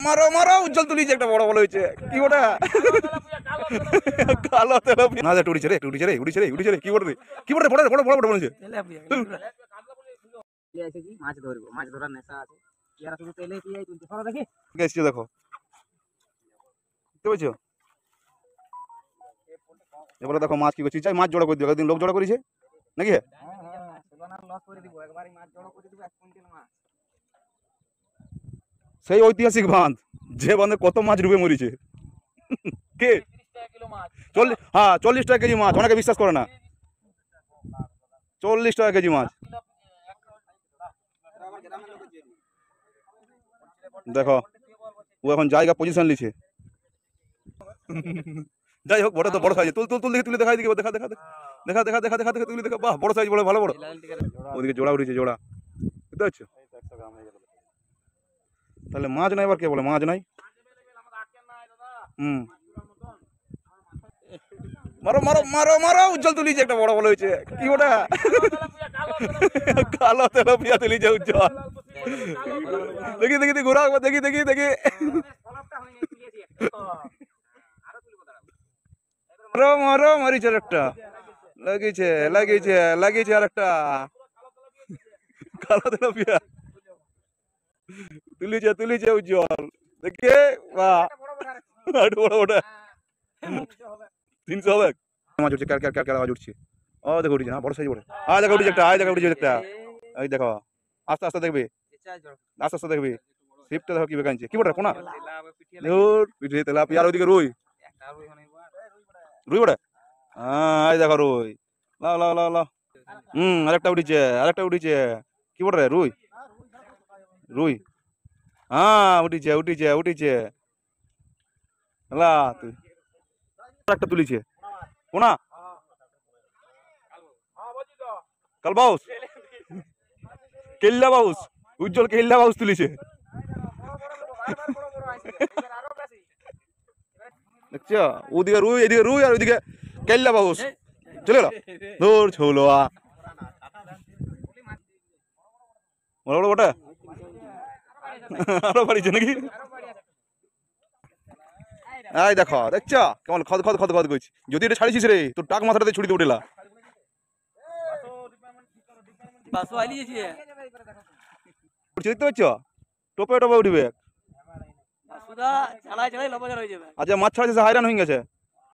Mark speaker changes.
Speaker 1: মারো মারো উজ্জ্বল তুলিছে একটা বড় বড় হয়েছে কি ওটা কালো তেলাপিয়া না এটা উড়িছে রে উড়িছে রে কি বড় রে বড় বড় বড় বলেছে
Speaker 2: মাছ ধরবো মাছ ধরার নেশা আছে এরা শুধু তেলে পিয়াই তুলছে ফলো দেখি
Speaker 1: গেছি দেখো কি বলছো এবারে দেখো মাছ কি করছি চাই মাছ জোড়া করে দিও একদিন লোক জোড়া করেছে নাকি
Speaker 2: লস করে দিব একবারই মাছ জড়ো করে দিব 1 কুইন্টাল মাছ
Speaker 1: সেই ঐতিহাসিক বাঁধ যে বাঁধে কত মাছ ডুবে মরিছে কে 40 টাকা কেজি মাছ অনেকে বিশ্বাস করে না 40 টাকা কেজি মাছ দেখো ও এখন জায়গা পজিশন লিছে যাই হোক বড় তো বড় সাইজ তুল দেখি তুলে দেখাই দিকে দেখা তুলে দেখা বাহ বড় সাইজ বড় ভালো বড় ওদিকে জোড়া উঠেছে জোড়া বুঝতে পারছো তাহলে মাছ নাই এবার কে বলে মাছ নাই মারো মারো মারো মারো উজ্জ্বল তুলিছে একটা বড় বড় হয়েছে কি ওটা কালো তেলাপিয়া তুলিছে উজ্জ্বল দেখি দেখি ঘোরা দেখি মারো মারো মারিছে একটা লাগিয়েছে আর একটা কালো তেলাপিয়া তুলিছে উজ্জ্বল দেখে বাহ বড় ওটা 300 হবে মাছ উঠছে কার আওয়াজ উঠছে ও দেখো উঠছে না বড় সাইজ বড় দেখো উঠছে একটা এই দেখো আস্তে দেখবে আস্তে দেখবে শিপটা দেখো কি বেকানছে কি বড় কোনা পিঠে তেলাপিয়া আর ওইদিকে রুই বড় এই দেখো রুই লাও আরেকটা উঠেছে কি বড় রে রুই উঠিছে লা তুই একটা তুলিছে কোনা কালবাউস কেল্লা বাউস উজ্জ্বল কেল্লা বাউস তুলিছে দেখছো ওদিকে রুই এদিকে রুই আর ওইদিকে কেল্লা বাউস চলে গেল দূর ছৌলো বড় ওটা আরো বাড়িছে নাকি এই দেখো দেখছো কেমন খদ করছি যদি এটা ছাড়িছিস রে তোর টাক মাথাটাতে ছুটিতে উঠেলা দেখতে পাচ্ছ টোপে উঠবে আচ্ছা মাছ ছাড়াচ্ছে হাইরান হয়ে গেছে